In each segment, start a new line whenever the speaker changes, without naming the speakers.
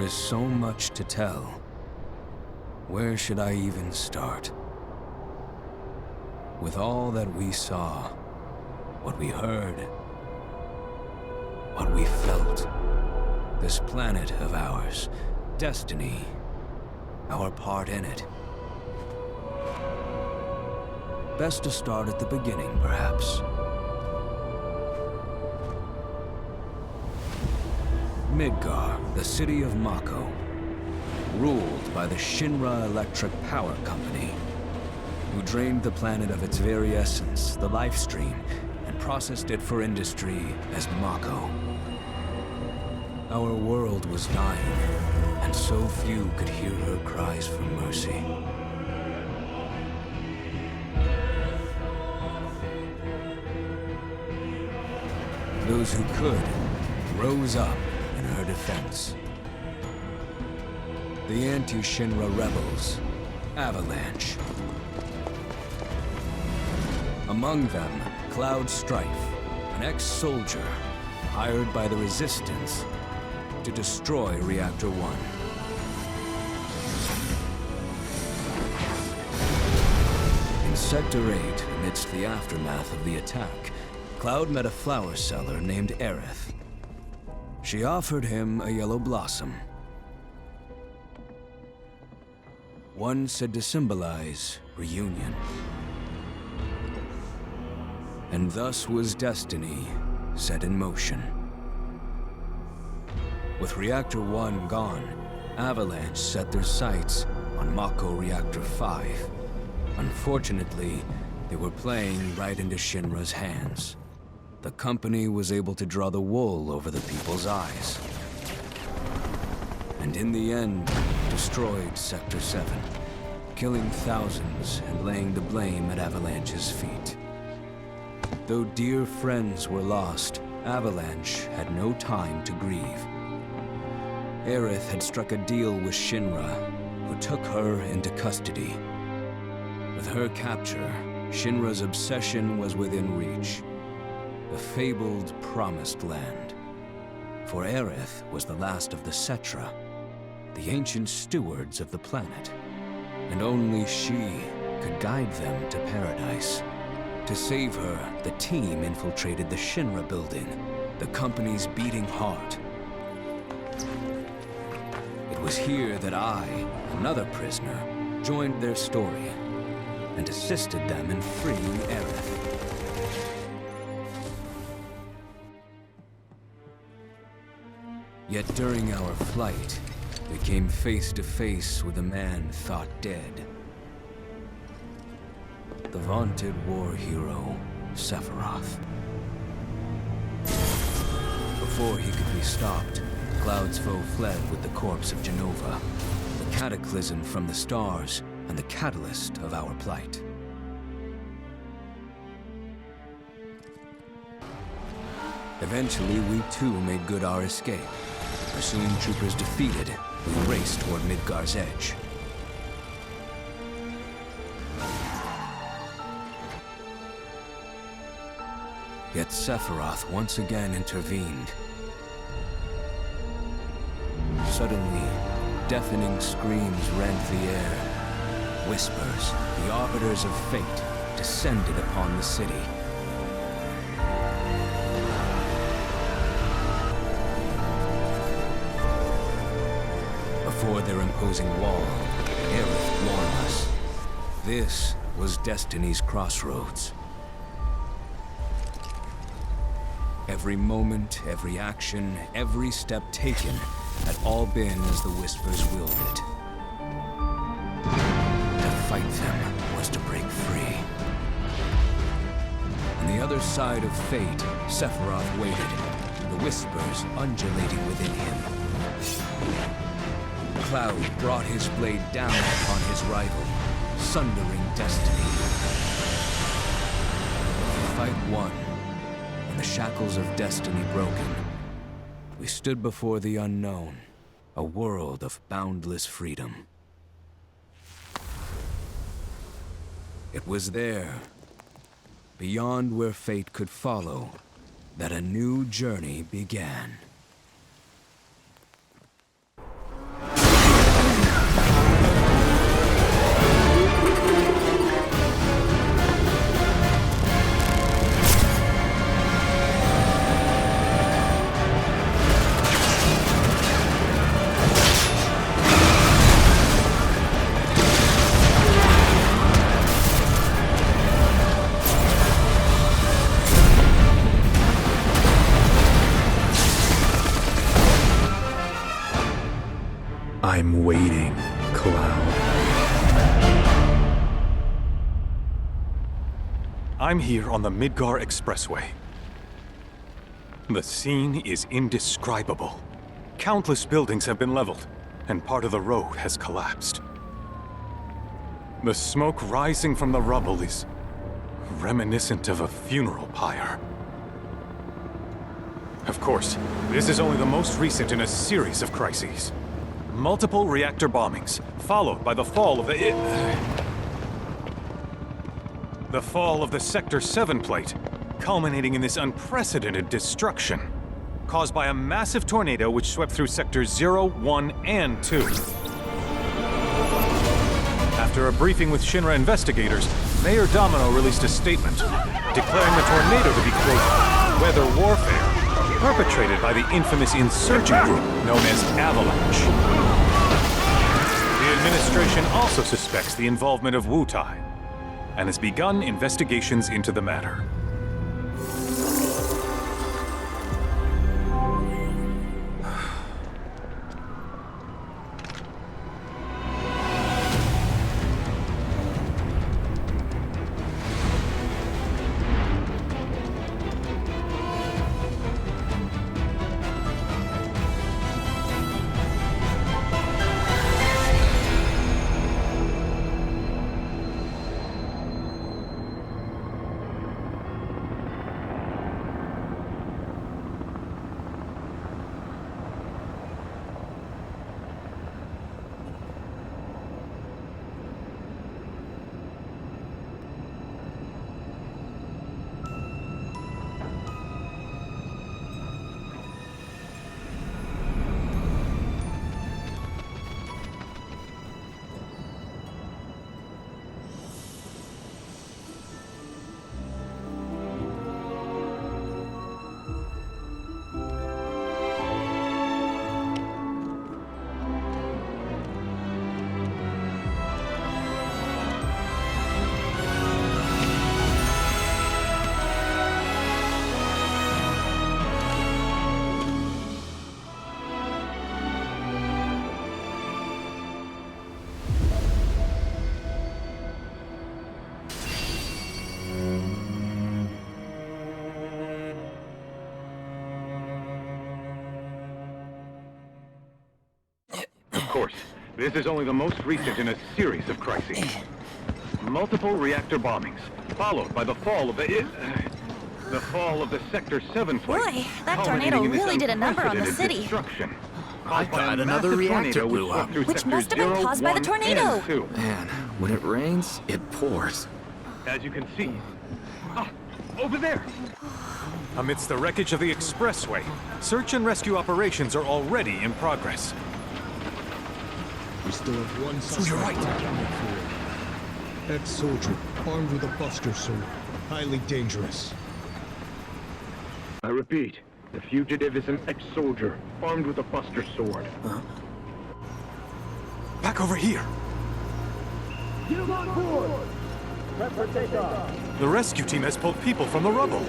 is so much to tell. Where should I even start? With all that we saw, what we heard, what we felt, this planet of ours, destiny, our part in it. Best to start at the beginning, perhaps. Midgar, the city of Mako, ruled by the Shinra Electric Power Company, who drained the planet of its very essence, the life stream, and processed it for industry as Mako. Our world was dying, and so few could hear her cries for mercy. Those who could rose up in her defense. The anti-Shinra rebels, Avalanche. Among them, Cloud Strife, an ex-soldier hired by the Resistance to destroy Reactor 1. In Sector 8, amidst the aftermath of the attack, Cloud met a flower seller named Aerith. She offered him a yellow blossom. One said to symbolize reunion. And thus was destiny set in motion. With Reactor 1 gone, Avalanche set their sights on Mako Reactor 5. Unfortunately, they were playing right into Shinra's hands. The company was able to draw the wool over the people's eyes. And in the end, destroyed Sector 7, killing thousands and laying the blame at Avalanche's feet. Though dear friends were lost, Avalanche had no time to grieve. Aerith had struck a deal with Shinra, who took her into custody. With her capture, Shinra's obsession was within reach. The fabled Promised Land. For Aerith was the last of the Cetra, the ancient stewards of the planet. And only she could guide them to paradise. To save her, the team infiltrated the Shinra building, the company's beating heart. It was here that I, another prisoner, joined their story and assisted them in freeing Aerith. Yet during our flight, we came face to face with a man thought dead. The vaunted war hero, Sephiroth. Before he could be stopped, Cloud's foe fled with the corpse of Genova, the cataclysm from the stars and the catalyst of our plight. Eventually, we too made good our escape. Pursuing troopers defeated, we raced toward Midgar's edge. Yet Sephiroth once again intervened. Suddenly, deafening screams rent the air. Whispers, the arbiters of fate, descended upon the city. Before their imposing wall, Aerith warned us. This was Destiny's crossroads. Every moment, every action, every step taken had all been as the Whispers willed it. To fight them was to break free. On the other side of fate, Sephiroth waited, the Whispers undulating within him. Cloud brought his blade down upon his rival, sundering destiny. The fight won, and the shackles of destiny broken. We stood before the unknown, a world of boundless freedom. It was there, beyond where fate could follow, that a new journey began.
I'm waiting, Cloud.
I'm here on the Midgar Expressway. The scene is indescribable. Countless buildings have been leveled, and part of the road has collapsed. The smoke rising from the rubble is reminiscent of a funeral pyre. Of course, this is only the most recent in a series of crises. Multiple reactor bombings, followed by the fall of the Sector 7 plate, culminating in this unprecedented destruction, caused by a massive tornado which swept through Sectors 0, 1, and 2. After a briefing with Shinra investigators, Mayor Domino released a statement declaring the tornado to be, quote, weather warfare, perpetrated by the infamous insurgent group known as Avalanche. The administration also suspects the involvement of Wutai, and has begun investigations into the matter. Of course, this is only the most recent in a series of crises. Multiple reactor bombings, followed by the fall of the Sector 7 plate.
Boy, that tornado really did a number on the city.
Destruction.
I thought another reactor blew up.
Which must have been caused by the tornado.
Man, when it rains, it pours.
As you can see. Over there! Amidst the wreckage of the expressway, search and rescue operations are already in progress.
We still have one suspect.
You're right.
Ex-soldier, armed with a buster sword. Highly dangerous.
I repeat, the fugitive is an ex-soldier, armed with a buster sword.
Back over here!
Get him on board! Prep for takeoff!
The rescue team has pulled people from the rubble.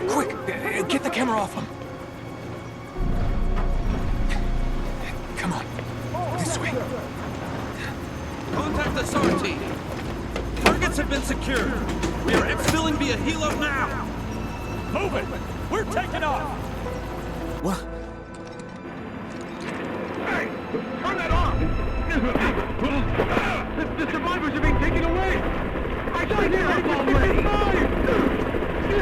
Quick! Get the camera off them! Come on. This way.
Contact the SAR team. Targets have been secured. We are exfilling via helo now. Move it! We're taking off!
What?
Hey! Turn that off! The survivors are being taken away! I got it already! You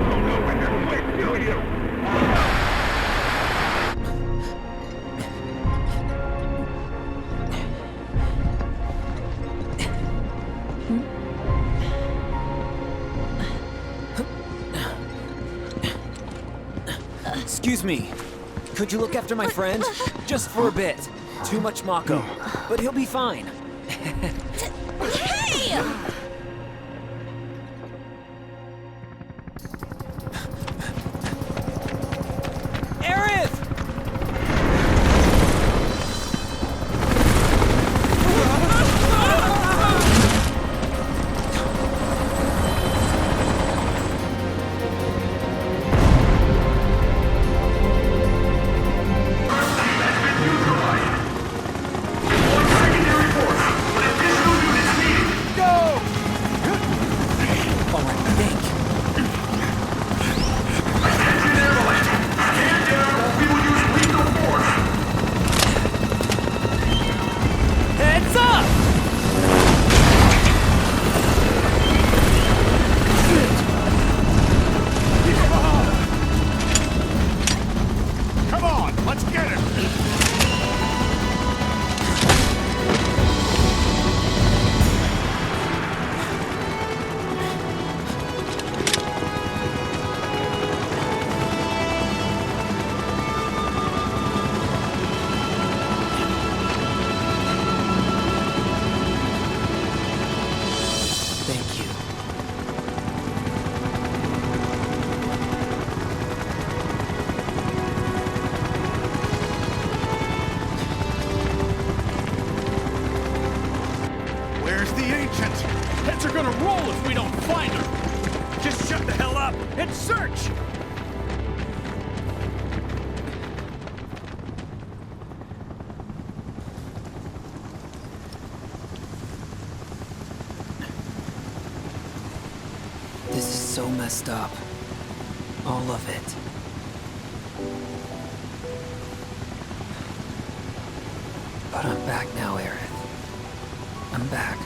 don't know when they're quick, do you?
Excuse me. Could you look after my friend? Just for a bit. Too much Mako. But he'll be fine.
Hey!
Aerith! so messed up. All of it. But I'm back now, Aerith. I'm back.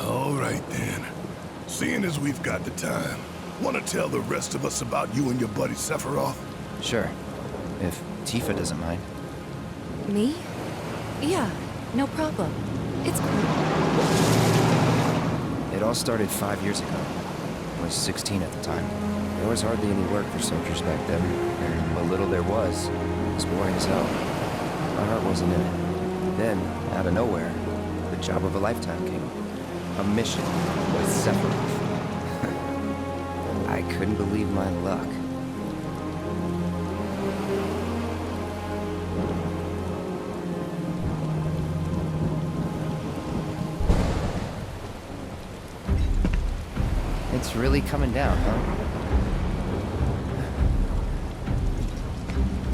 All right then. Seeing as we've got the time, want to tell the rest of us about you and your buddy Sephiroth?
Sure. If Tifa doesn't mind.
Me? Yeah, no problem. It's cool.
It all started 5 years ago. I was 16 at the time. There was hardly any work for soldiers back then, and what little there was boring as hell. My heart wasn't in it. Then, out of nowhere, the job of a lifetime came. A mission with Sephiroth. I couldn't believe my luck. It's really coming down, huh?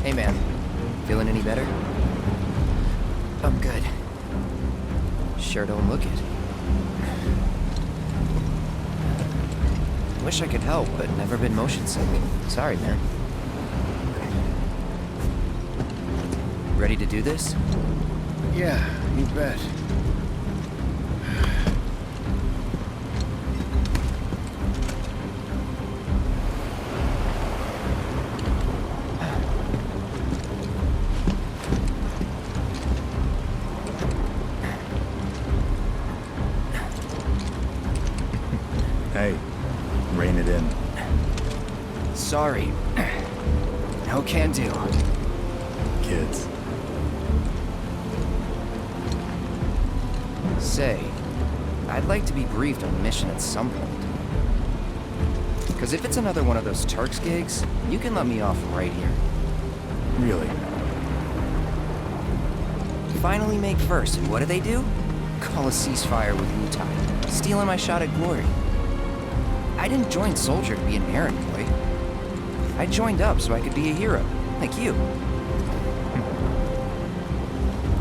Hey man, feeling any better? I'm good. Sure don't look it. Wish I could help, but never been motion sick. Sorry, man. Ready to do this?
Yeah, you bet.
Hey, rein it in.
Sorry. No can do.
Kids.
Say, I'd like to be briefed on the mission at some point. Because if it's another one of those Turks gigs, you can let me off right here.
Really?
Finally make first, and what do? Call a ceasefire with Wutai, stealing my shot at glory. I didn't join Soldier to be an errand boy. I joined up so I could be a hero, like you.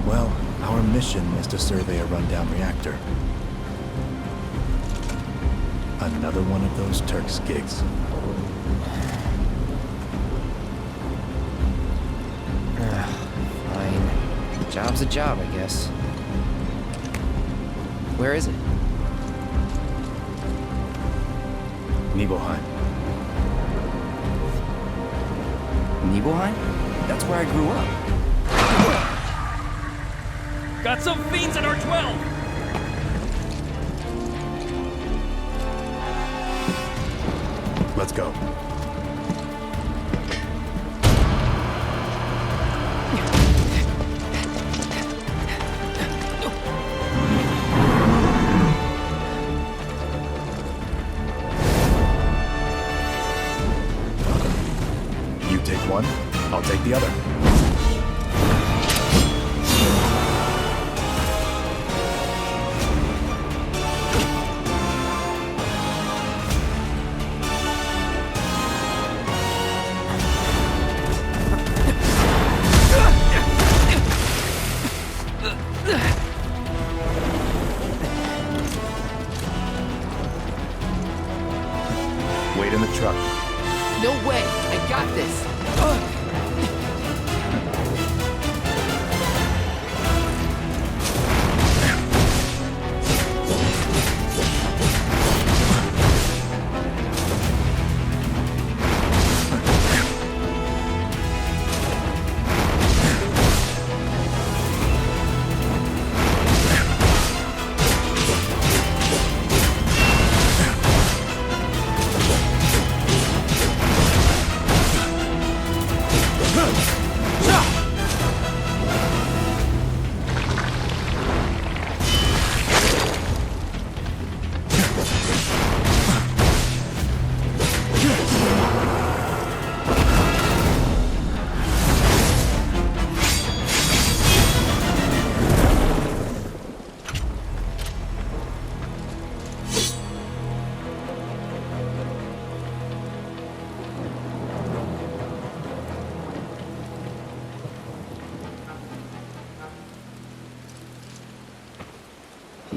Well, our mission is to survey a rundown reactor. Another one of those Turks gigs.
Fine. Job's a job, I guess. Where is it?
Nibelheim.
Nibelheim? That's where I grew up.
Got some fiends at R12!
Let's go. You take one, I'll take the other. Wait in the truck.
No way! I got this!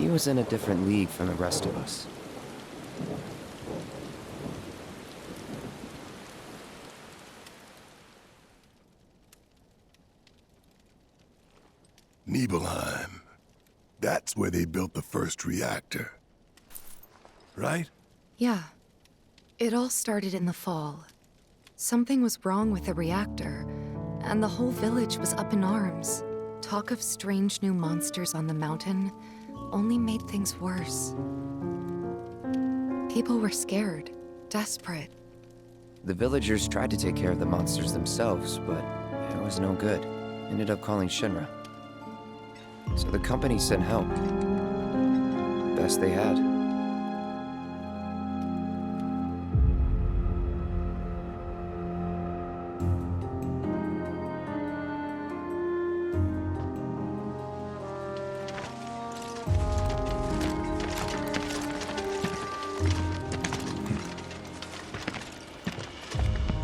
He was in a different league from the rest of us.
Nibelheim. That's where they built the first reactor. Right?
Yeah. It all started in the fall. Something was wrong with the reactor, and the whole village was up in arms. Talk of strange new monsters on the mountain only made things worse. People were scared, desperate.
The villagers tried to take care of the monsters themselves, but it was no good. Ended up calling Shinra. So the company sent help. Best they had.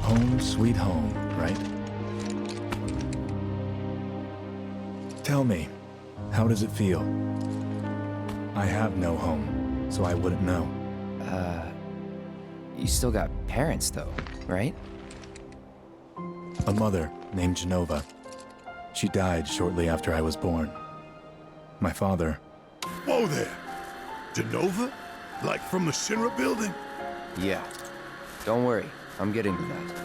Home sweet home, right? Tell me, how does it feel? I have no home, so I wouldn't know.
You still got parents though, right?
A mother named Genova. She died shortly after I was born. My father...
Whoa there! Genova? Like from the Shinra building?
Yeah. Don't worry, I'm getting to that.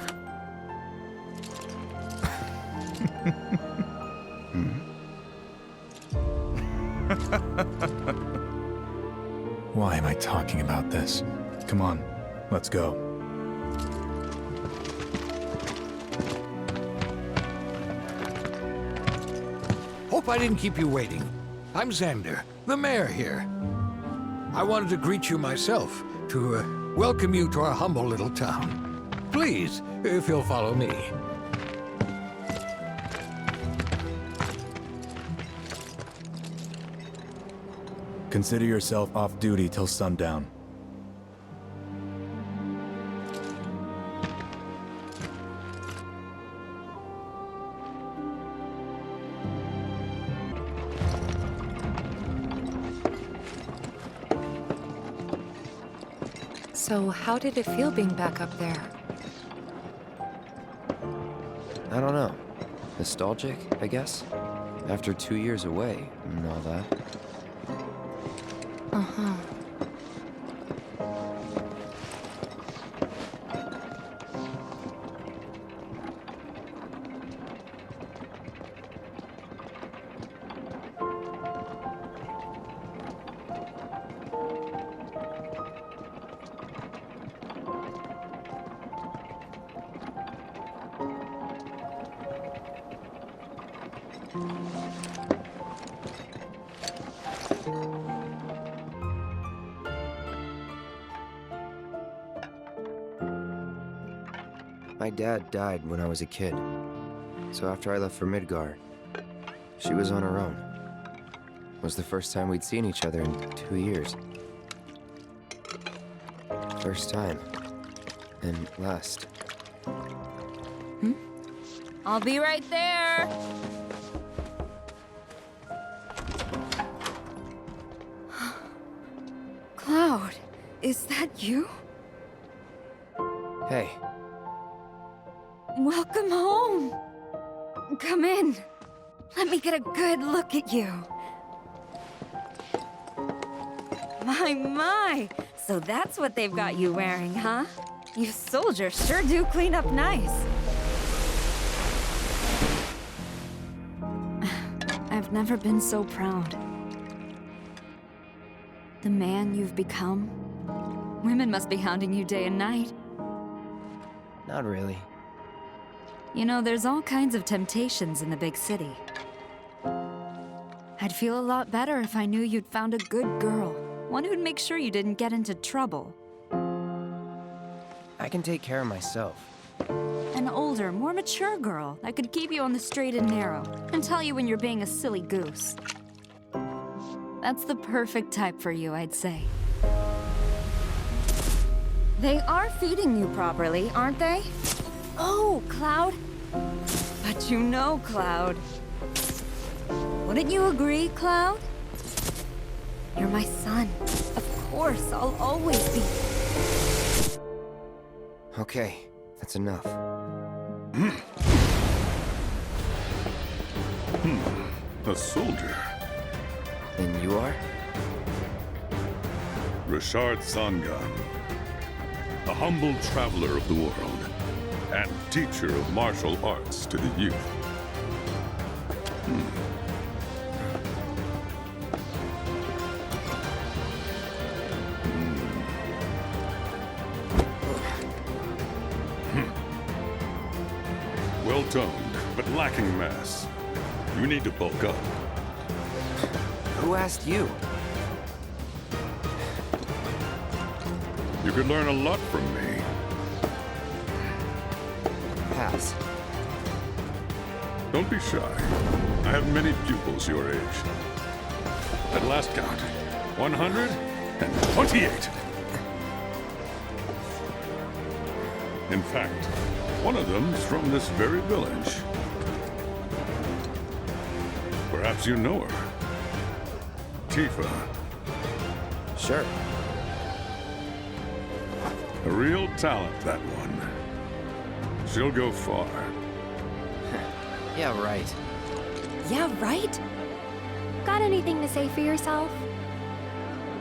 Why am I talking about this? Come on, let's go.
Hope I didn't keep you waiting. I'm Xander, the mayor here. I wanted to greet you myself, to welcome you to our humble little town. Please, if you'll follow me.
Consider yourself off duty till sundown.
So how did it feel being back up there?
I don't know. Nostalgic, I guess? After 2 years away and all that.
Uh-huh.
My dad died when I was a kid. So after I left for Midgar, she was on her own. It was the first time we'd seen each other in 2 years. First time. And last.
I'll be right there.
Cloud, is that you?
Hey.
Welcome home. Come in. Let me get a good look at you.
My. So that's what they've got you wearing, huh? You soldiers sure do clean up nice. I've never been so proud. The man you've become. Women must be hounding you day and night.
Not really.
You know, there's all kinds of temptations in the big city. I'd feel a lot better if I knew you'd found a good girl. One who'd make sure you didn't get into trouble.
I can take care of myself.
An older, more mature girl that could keep you on the straight and narrow and tell you when you're being a silly goose. That's the perfect type for you, I'd say. They are feeding you properly, aren't they? Oh, Cloud. But you know, Cloud. Wouldn't you agree, Cloud? You're my son. Of course, I'll always be.
Okay, that's enough.
A soldier.
And you are?
Richard Sangan. A humble traveler of the world, and teacher of martial arts to the youth. Well-toned, but lacking mass. You need to bulk up.
Who asked you?
You could learn a lot from me.
Pass.
Don't be shy. I have many pupils your age. At last count, 128. In fact, one of them's from this very village. Perhaps you know her. Tifa.
Sure.
A real talent, that one. She'll go far.
Yeah, right.
Yeah, right?
Got anything to say for yourself?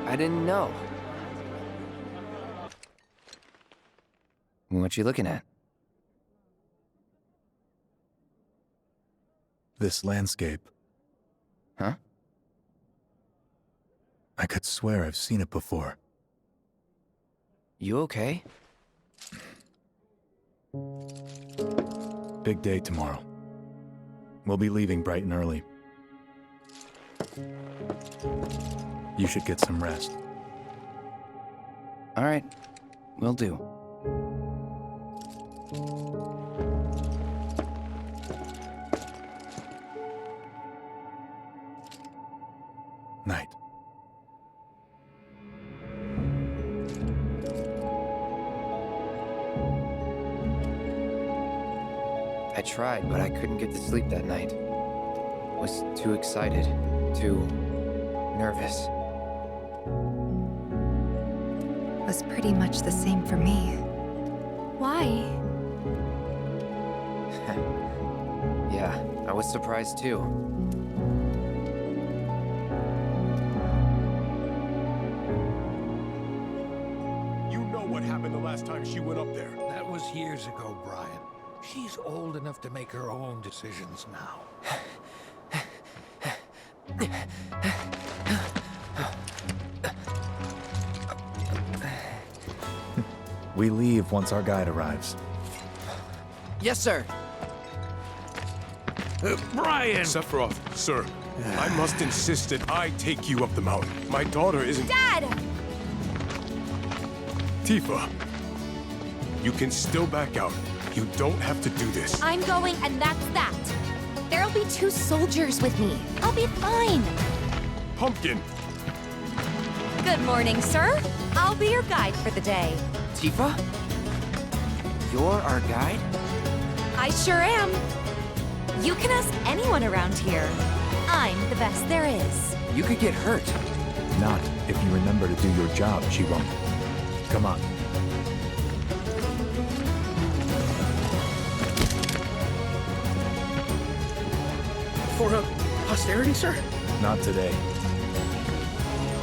I didn't know. What you looking at?
This landscape.
Huh?
I could swear I've seen it before.
You okay?
Big day tomorrow. We'll be leaving bright and early. You should get some rest.
All right, will do.
Night.
I tried, but I couldn't get to sleep that night. Was too excited, too nervous.
Was pretty much the same for me.
Why?
Yeah, I was surprised too.
You know what happened the last time she went up there.
That was years ago, Brian. She's old enough to make her own decisions now.
We leave once our guide arrives.
Yes, sir.
Brian!
Sephiroth, sir, I must insist that I take you up the mountain. My daughter isn't...
Dad!
Tifa, you can still back out. You don't have to do this.
I'm going, and that's that. There'll be 2 soldiers with me. I'll be fine.
Pumpkin!
Good morning, sir. I'll be your guide for the day.
Tifa? You're our guide?
I sure am. You can ask anyone around here. I'm the best there is.
You could get hurt.
Not if you remember to do your job, she won't. Come on.
For posterity, sir?
Not today.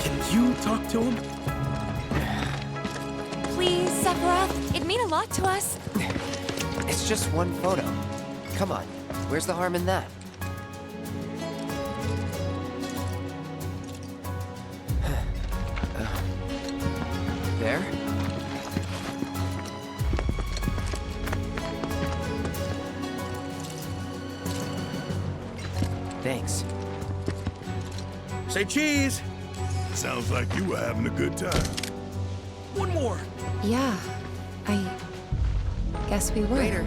Can you talk to him?
Please, Sephiroth. It'd mean a lot to us.
It's just one photo. Come on, where's the harm in that? There? Thanks.
Say cheese!
Sounds like you were having a good time.
One more!
Yeah, I guess we were.
Later.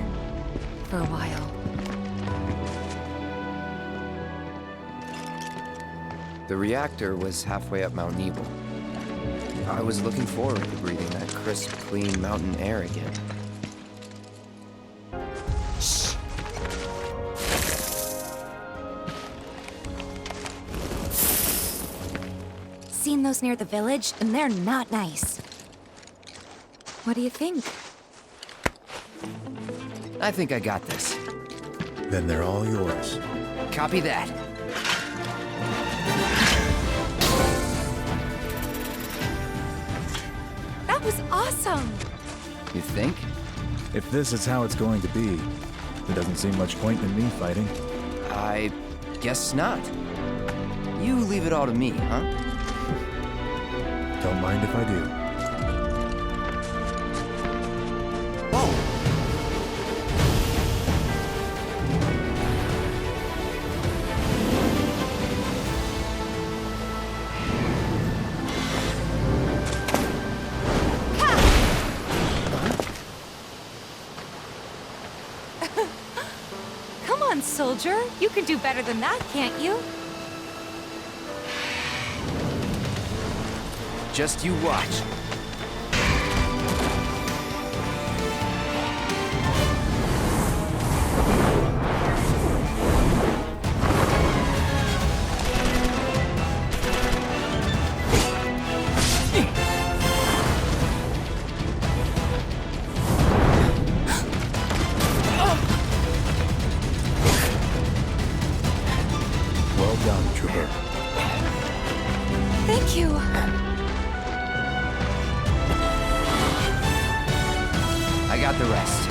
For a while.
The reactor was halfway up Mount Nibel. I was looking forward to breathing that crisp, clean mountain air again.
Shh. seen those near the village, and they're not nice.
What do you think?
I think I got this.
Then they're all yours.
Copy that.
That was awesome!
You think?
If this is how it's going to be, there doesn't seem much point in me fighting.
I guess not. You leave it all to me, huh?
Don't mind if I do.
Come on, soldier. You can do better than that, can't you?
Just you watch.
Well done, Trooper.
Thank you.
I got the rest.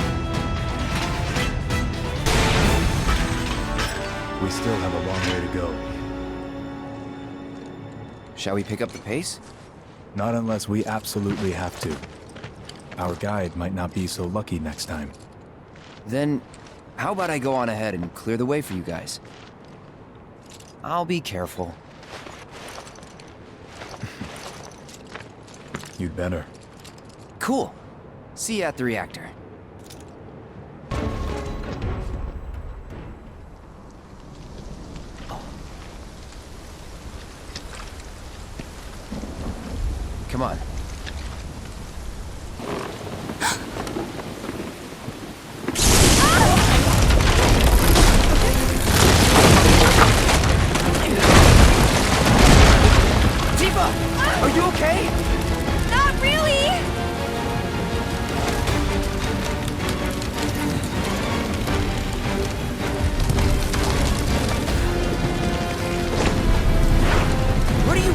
We still have a long way to go.
Shall we pick up the pace?
Not unless we absolutely have to. Our guide might not be so lucky next time.
Then, how about I go on ahead and clear the way for you guys? I'll be careful.
You'd better.
Cool. See you at the reactor. Come on. Are you okay?
Not really!
What are you...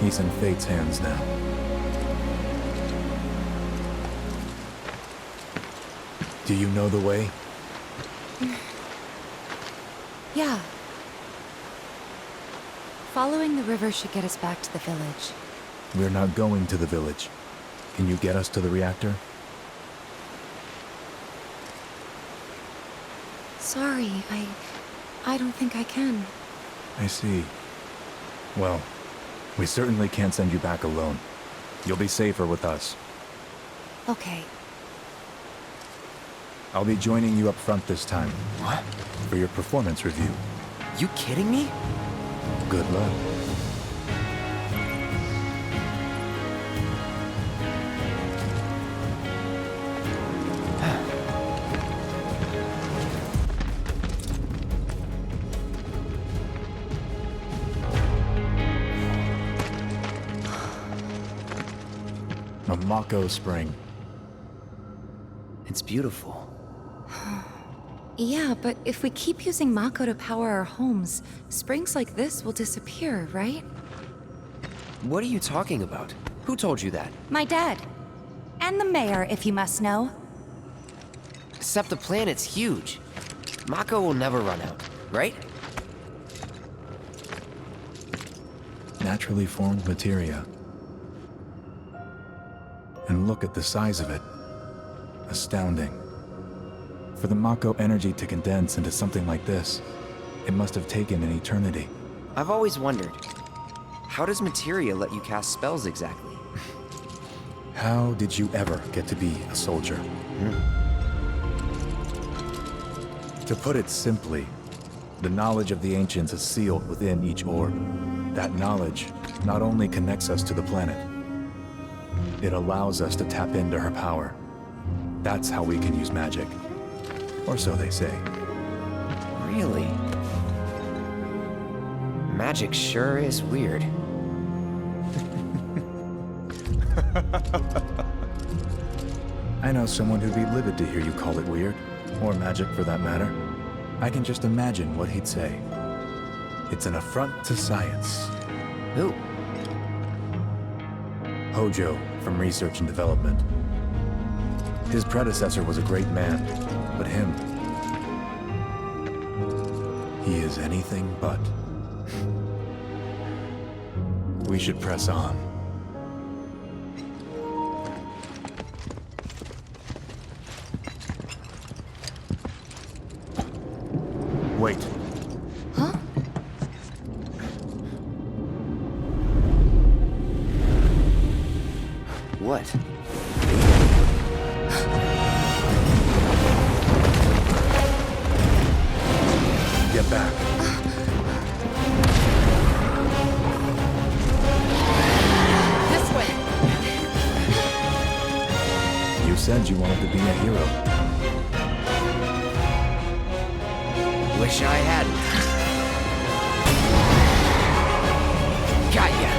He's in Fate's hands now. Do you know the way?
Yeah. Following the river should get us back to the village.
We're not going to the village. Can you get us to the reactor?
Sorry, I don't think I can.
I see. Well, we certainly can't send you back alone. You'll be safer with us.
Okay.
I'll be joining you up front this time.
What?
For your performance review.
You kidding me?
Good luck. Mako Spring.
It's beautiful.
Yeah, but if we keep using Mako to power our homes, springs like this will disappear, right?
What are you talking about? Who told you that?
My dad. And the mayor, if you must know.
Except the planet's huge. Mako will never run out, right?
Naturally formed materia. And look at the size of it. Astounding. For the Mako energy to condense into something like this, it must have taken an eternity.
I've always wondered, how does materia let you cast spells exactly?
How did you ever get to be a soldier? To put it simply, the knowledge of the ancients is sealed within each orb. That knowledge not only connects us to the planet, it allows us to tap into her power. That's how we can use magic. Or so they say.
Really? Magic sure is weird.
I know someone who'd be livid to hear you call it weird, or magic for that matter. I can just imagine what he'd say. It's an affront to science.
Who?
Hojo, from Research and Development. His predecessor was a great man, but him, he is anything but. We should press on. Wait.
Huh?
What?
Get back.
This way.
You said you wanted to be a hero.
Wish I hadn't. Got ya.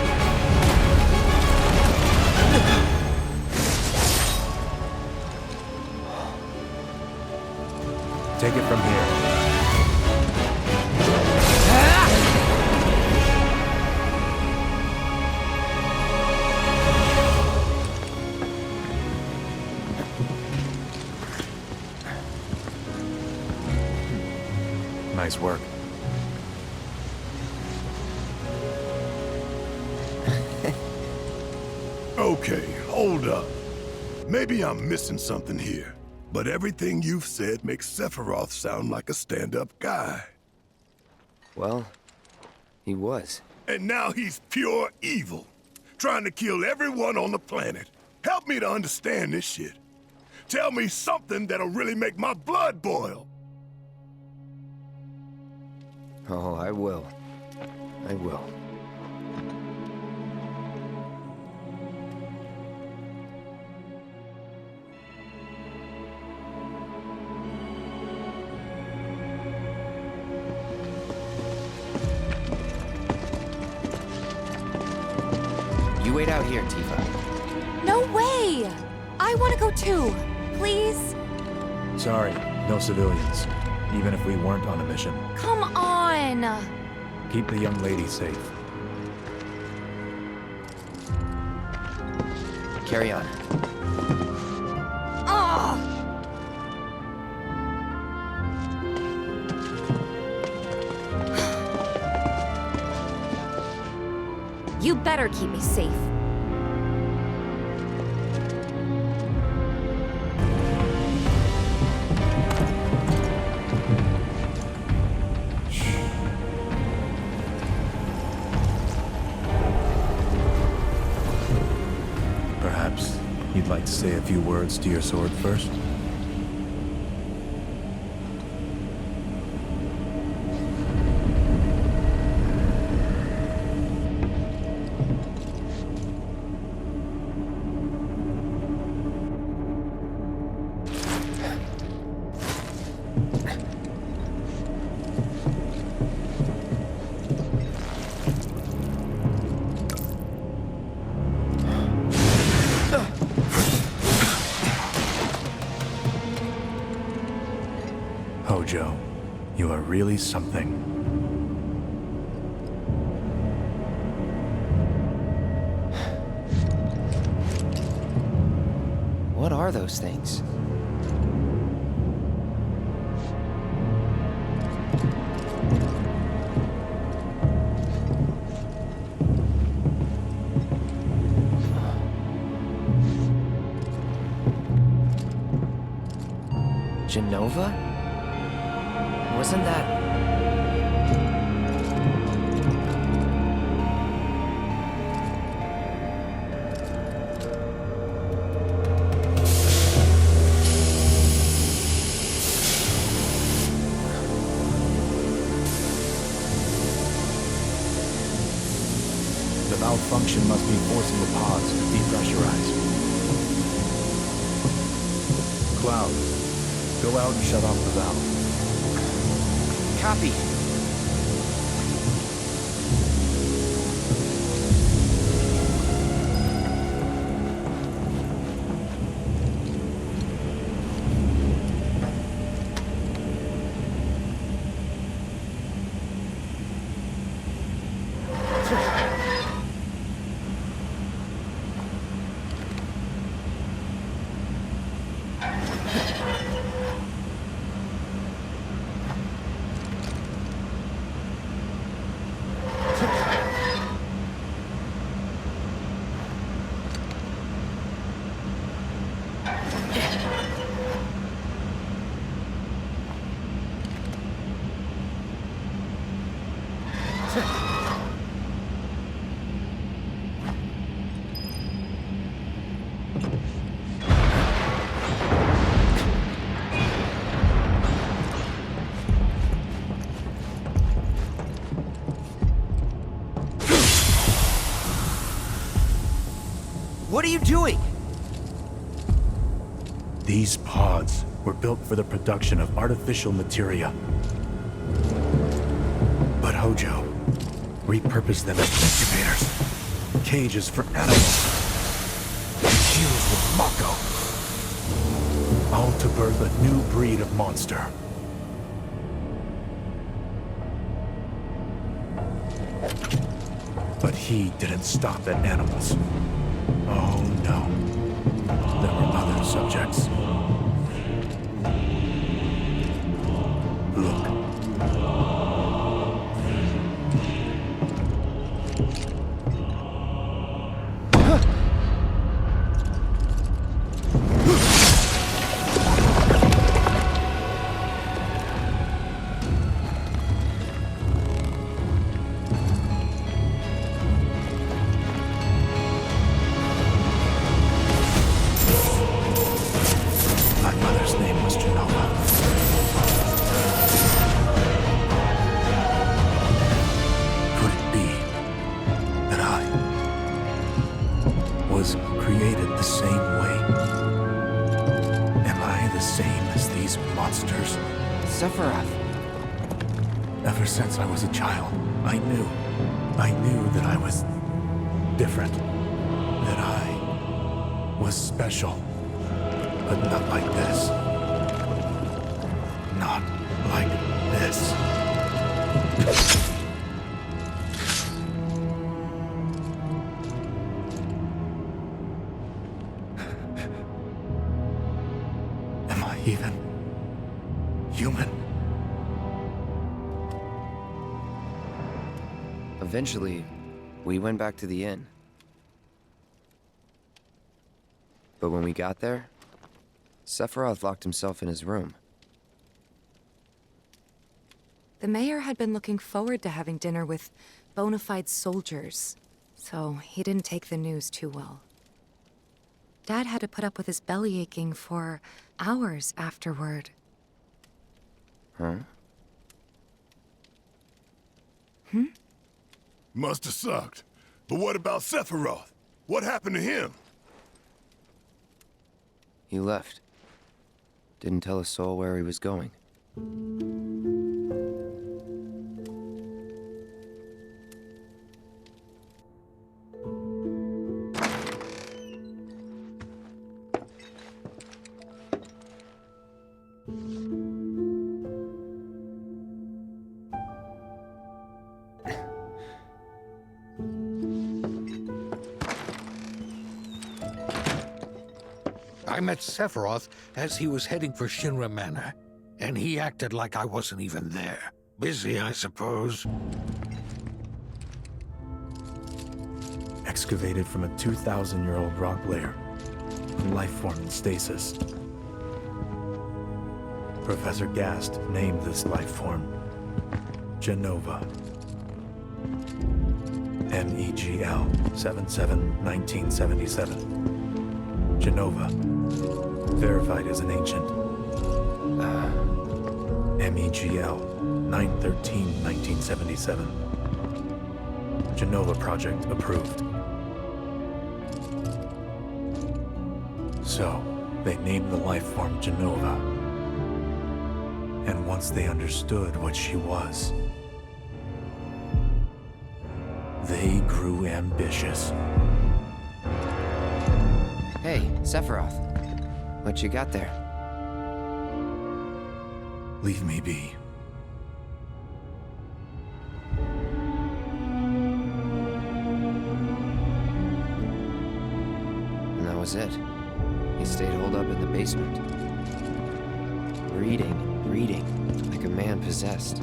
Take it from here. Nice work.
Okay, hold up. Maybe I'm missing something here, but everything you've said makes Sephiroth sound like a stand-up guy.
Well, he was.
And now he's pure evil, trying to kill everyone on the planet. Help me to understand this shit. Tell me something that'll really make my blood boil.
Oh, I will. I will. You wait out here, Tifa.
No way! I want to go too. Please?
Sorry, no civilians. Even if we weren't on a mission.
Come on!
Keep the young lady safe.
Carry on.
Ugh! You better keep me safe.
Perhaps you'd like to say a few words to your sword first? Hojo, you are really something.
What are those things? Genova? Wasn't that...
The malfunction must be forcing the pods to depressurize. Cloud, go out and shut off the valve.
Copy. What are you doing?
These pods were built for the production of artificial materia. But Hojo repurposed them as incubators, cages for animals, infused with Mako, all to birth a new breed of monster. But he didn't stop at animals. Oh no. There were other subjects. Look. Created the same way. Am I the same as these monsters?
Sephiroth.
Ever since I was a child, I knew that I was different. That I was special. But not like this. Not like this. Even human?
Eventually, we went back to the inn. But when we got there, Sephiroth locked himself in his room.
The mayor had been looking forward to having dinner with bona fide soldiers, so he didn't take the news too well. Dad had to put up with his belly aching for hours afterward.
Huh?
Must have sucked. But what about Sephiroth? What happened to him?
He left. Didn't tell a soul where he was going.
I met Sephiroth as he was heading for Shinra Manor, and he acted like I wasn't even there. Busy, I suppose.
Excavated from a 2,000-year-old rock layer, a life form in stasis. Professor Gast named this life form Genova. MEGL 77-1977. Genova. Verified as an ancient. MEGL 9/13/1977. Genova project approved. So, they named the life form Genova. And once they understood what she was, they grew ambitious.
Hey, Sephiroth. What you got there?
Leave me be.
And that was it. He stayed holed up in the basement. Reading, like a man possessed.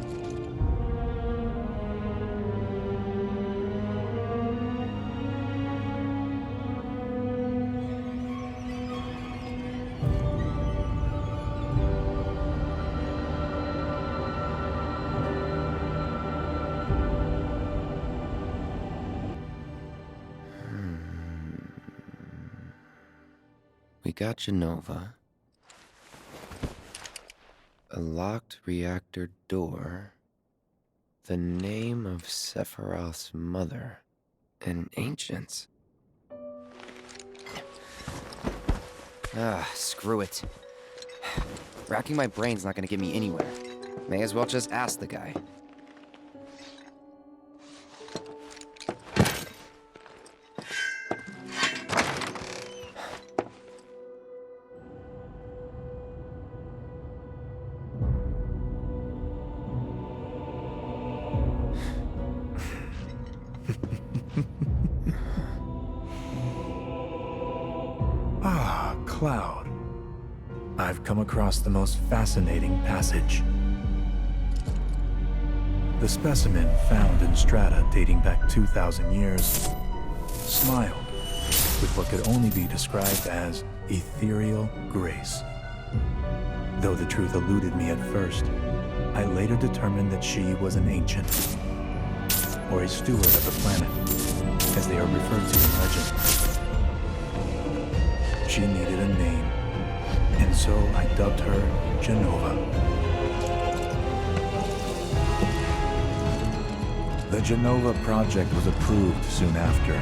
We got Genova. A locked reactor door. The name of Sephiroth's mother. And ancients. Screw it. Racking my brain's not gonna get me anywhere. May as well just ask the guy.
Cloud. I've come across the most fascinating passage. The specimen found in strata dating back 2,000 years smiled with what could only be described as ethereal grace. Though the truth eluded me at first, I later determined that she was an ancient, or a steward of the planet, as they are referred to in legend. She needed a name, and so I dubbed her Genova. The Genova project was approved soon after.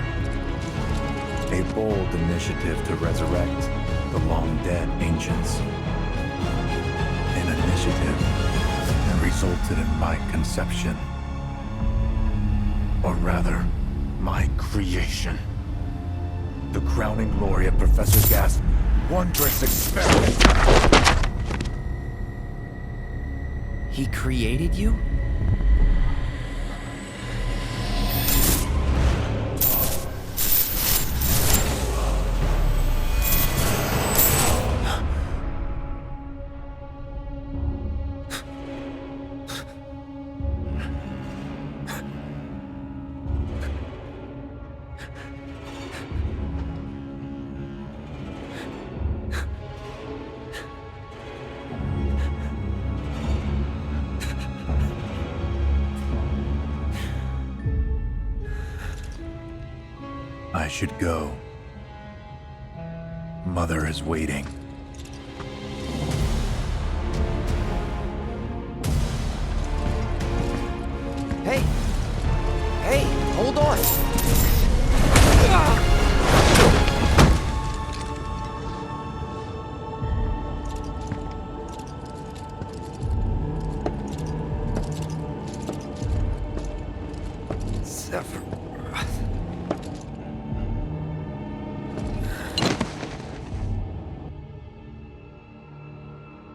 A bold initiative to resurrect the long-dead ancients. An initiative that resulted in my conception. Or rather, my creation. The crowning glory of Professor Gast's wondrous experiment.
He created you?
I should go. Mother is waiting.
Hey! Hey, hold on!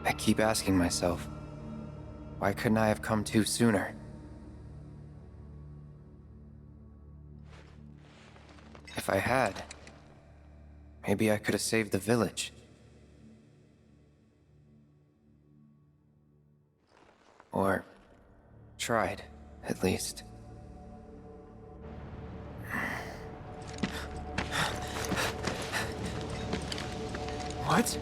I keep asking myself, why couldn't I have come to sooner? If I had, maybe I could have saved the village. Or tried, at least. What?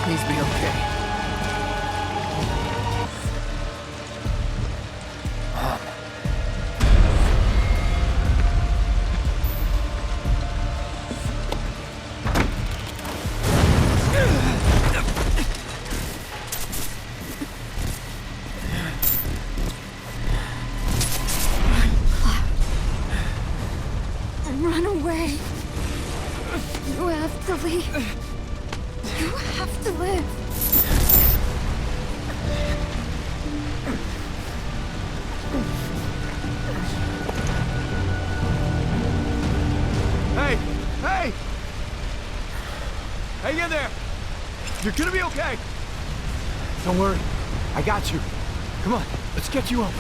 Please be okay.
Run away. You have to leave. You have to live.
Hey! Hey! Hang in there! You're gonna be okay! Don't worry. I got you. Come on, let's get you up.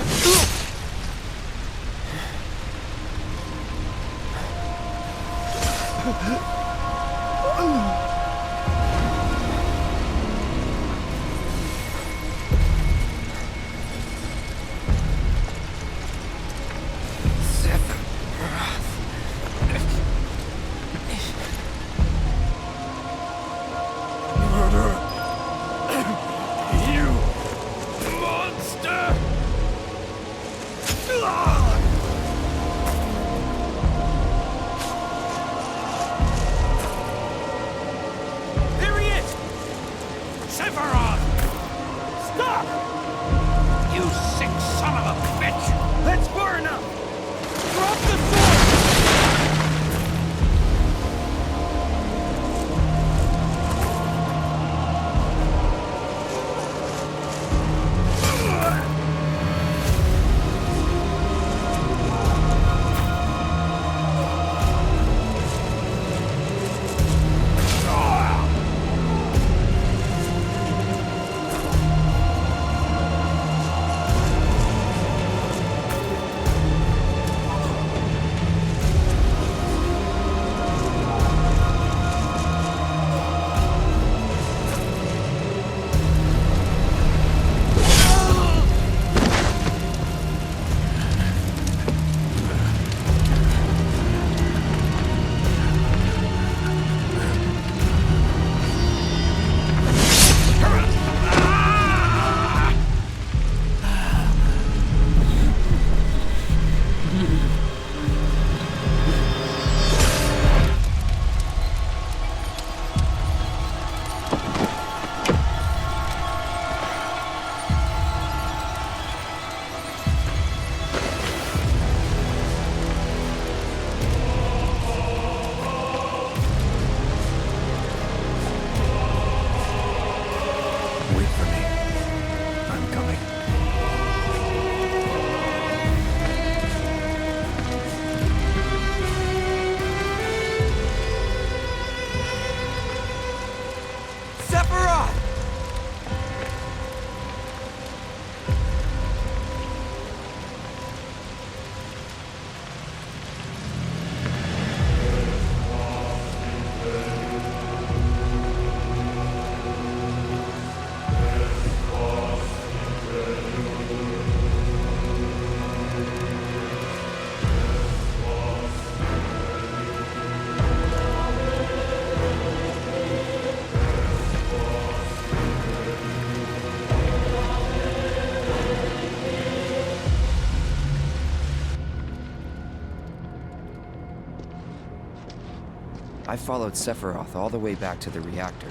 I followed Sephiroth all the way back to the reactor.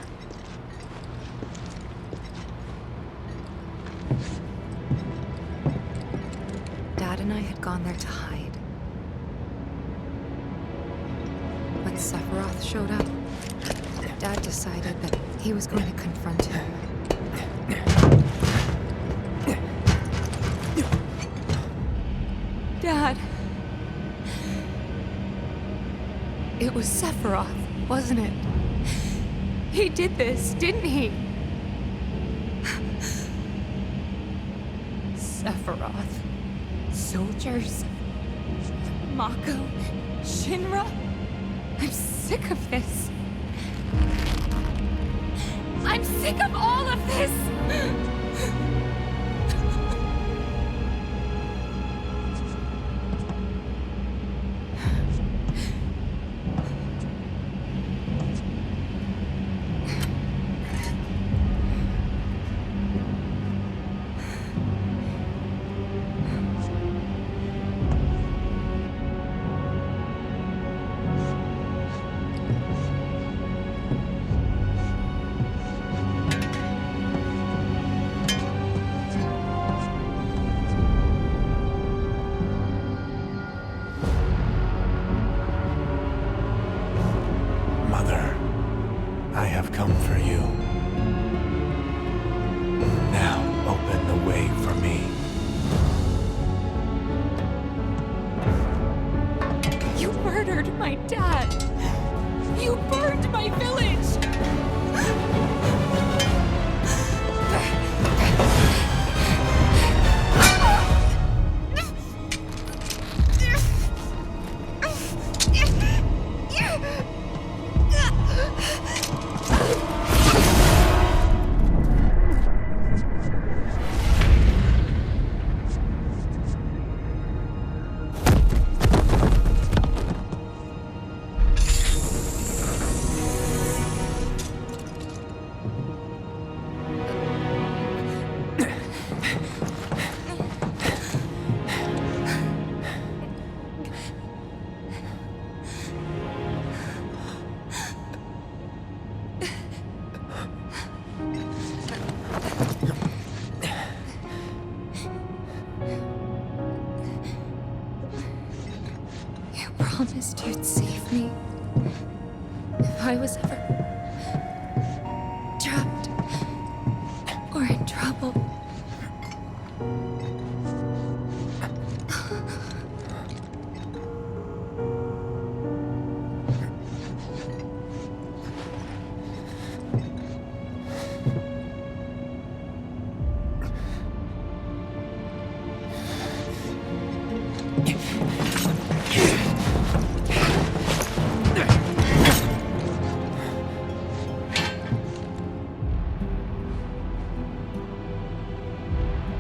Dad and I had gone there to hide. When Sephiroth showed up, Dad decided that he was going to confront him. Dad! It was Sephiroth, wasn't it? He did this, didn't he? Sephiroth. Soldiers. Mako. Shinra. I'm sick of this. I'm sick of all of this!
Mother, I have come for you. Now open the way for me.
You murdered my dad! You burned my village! Promised you'd save me if I was ever trapped or in trouble.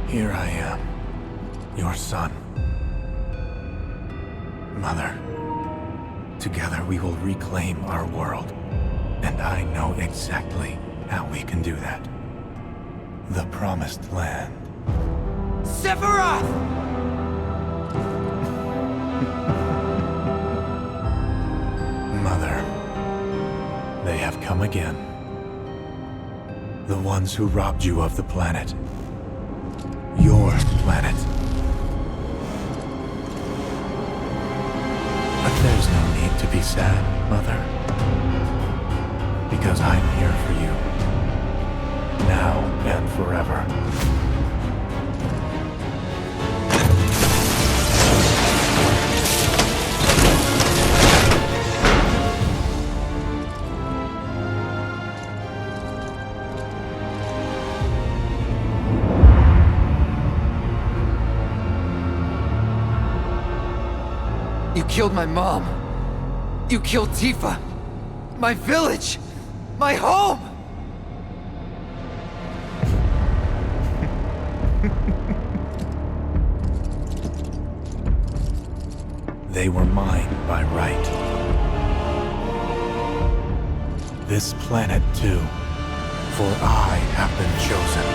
Here I am, your son. Mother, together we will reclaim our world. And I know exactly how we can do that. The Promised Land.
Sephiroth!
Mother, they have come again. The ones who robbed you of the planet. Your planet. But there's no need to be sad, Mother. Because I'm here for you. Now and forever.
You killed my mom. You killed Tifa. My village. My home.
They were mine by right. This planet too, for I have been chosen.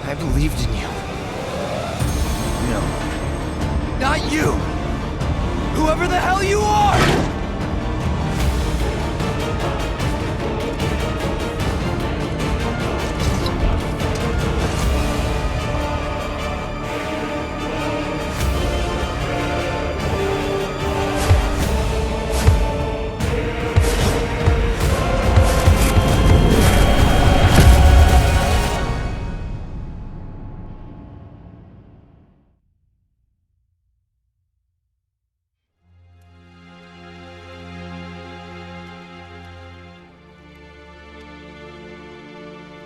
I believed in you. No. Not you! Whoever the hell you are!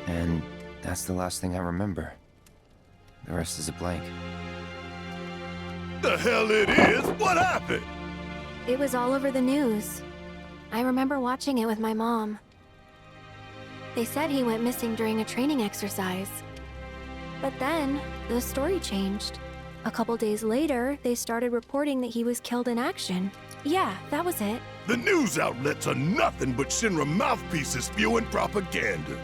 And That's the last thing I remember. The rest is a blank.
The hell it is? What happened?
It was all over the news. I remember watching it with my mom. They said he went missing during a training exercise. But then, the story changed. A couple days later, they started reporting that he was killed in action. Yeah, that was it.
The news outlets are nothing but Shinra mouthpieces spewing propaganda.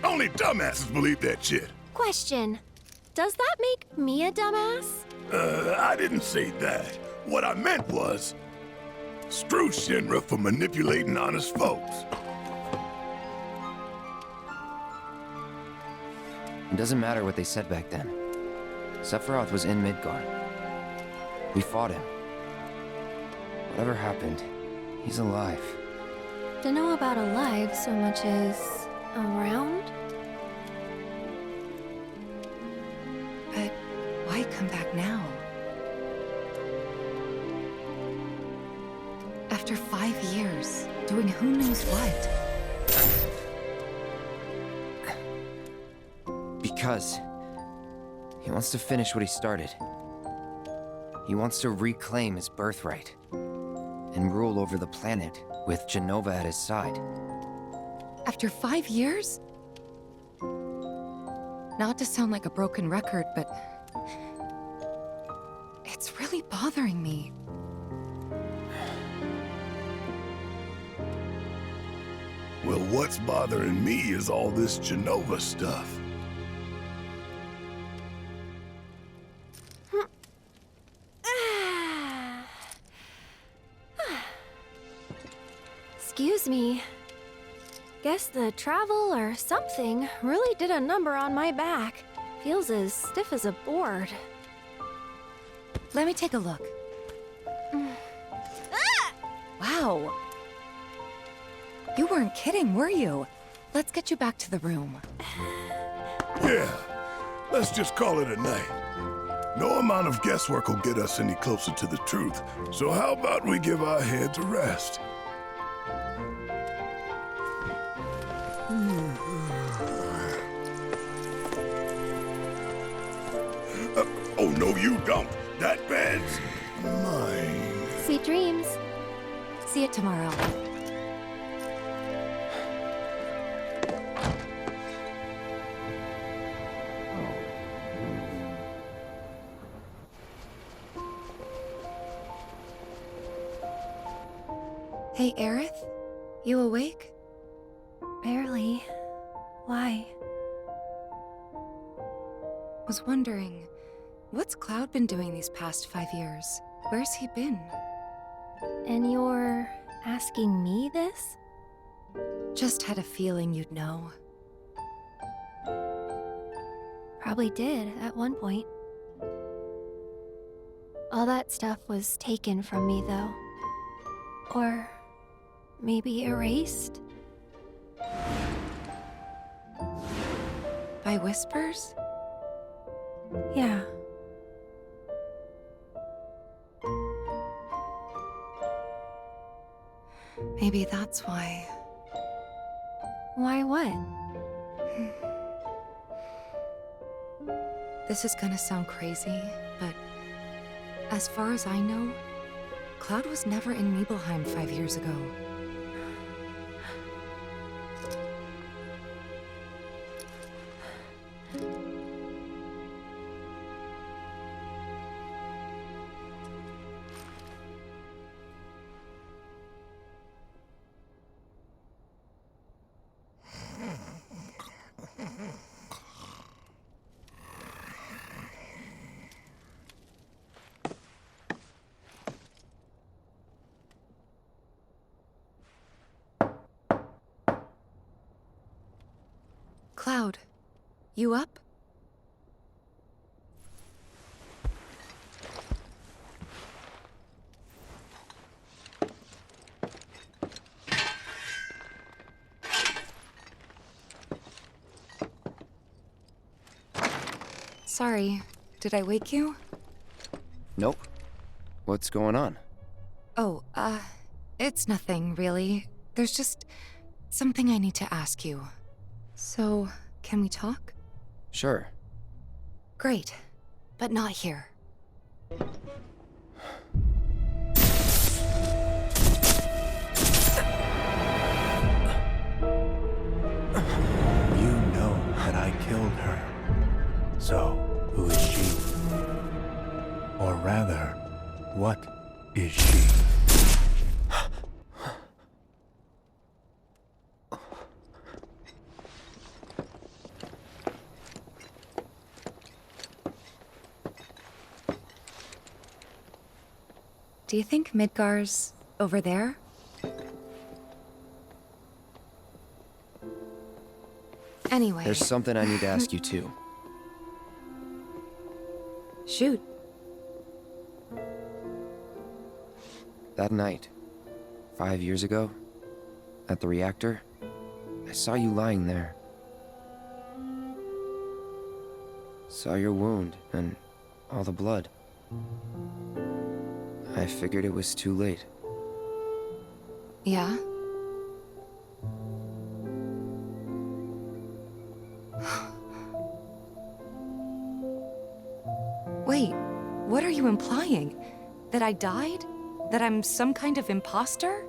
Only dumbasses believe that shit.
Question. Does that make me a dumbass?
I didn't say that. What I meant was, screw Shinra for manipulating honest folks.
It doesn't matter what they said back then. Sephiroth was in Midgard. We fought him. Whatever happened, he's alive.
Don't know about alive so much as around?
But why come back now? After 5 years, doing who knows what?
Because he wants to finish what he started. He wants to reclaim his birthright and rule over the planet with Jenova at his side.
After 5 years? Not to sound like a broken record, but it's really bothering me.
Well, what's bothering me is all this Jenova stuff.
Excuse me. Guess the travel or something really did a number on my back. Feels as stiff as a board.
Let me take a look. Wow. You weren't kidding, were you? Let's get you back to the room.
Yeah, let's just call it a night. No amount of guesswork will get us any closer to the truth, so how about we give our heads a rest? Oh, no, you don't. That bed's mine.
Sweet dreams.
See you tomorrow. Hey, Aerith? You awake?
Barely. Why?
Was wondering, what's Cloud been doing these past 5 years? Where's he been?
And you're asking me this?
Just had a feeling you'd know.
Probably did at one point. All that stuff was taken from me, though. Or maybe erased?
By whispers?
Yeah.
Maybe that's why.
Why what?
This is gonna sound crazy, but as far as I know, Cloud was never in Nibelheim 5 years ago. Cloud, you up? Sorry, did I wake you?
Nope. What's going on?
Oh, it's nothing, really. There's just something I need to ask you. So, can we talk?
Sure.
Great. But not here.
You know that I killed her. So, who is she? Or rather, what is she?
Do you think Midgar's over there? Anyway.
There's something I need to ask you too.
Shoot.
That night, 5 years ago, at the reactor, I saw you lying there. Saw your wound and all the blood. I figured it was too late.
Yeah? Wait, what are you implying? That I died? That I'm some kind of imposter?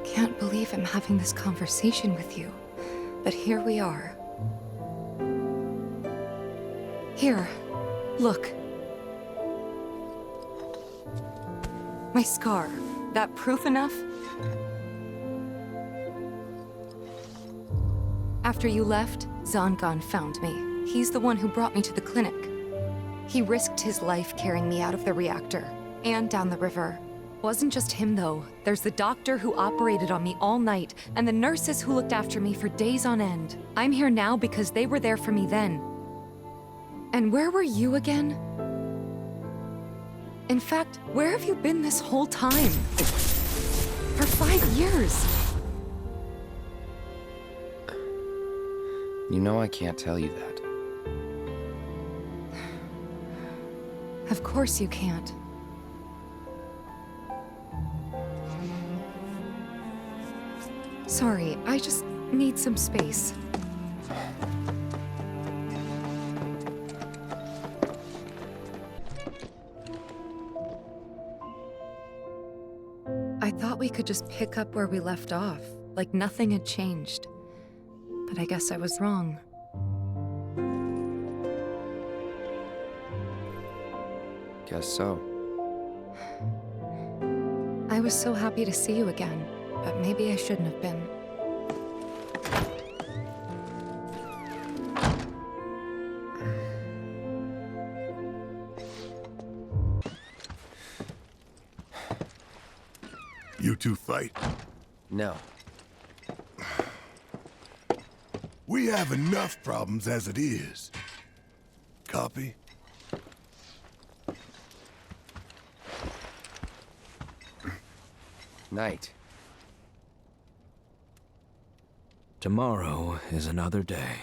Can't believe I'm having this conversation with you, but here we are. Here, look. My scar. That proof enough? After you left, Zangan found me. He's the one who brought me to the clinic. He risked his life carrying me out of the reactor, and down the river. Wasn't just him, though. There's the doctor who operated on me all night, and the nurses who looked after me for days on end. I'm here now because they were there for me then. And where were you again? In fact, where have you been this whole time? For 5 years.
You know I can't tell you that.
Of course you can't. Sorry, I just need some space. I thought we could just pick up where we left off, like nothing had changed. But I guess I was wrong.
Guess so.
I was so happy to see you again, but maybe I shouldn't have been.
You two fight?
No.
We have enough problems as it is. Copy?
Night.
Tomorrow is another day.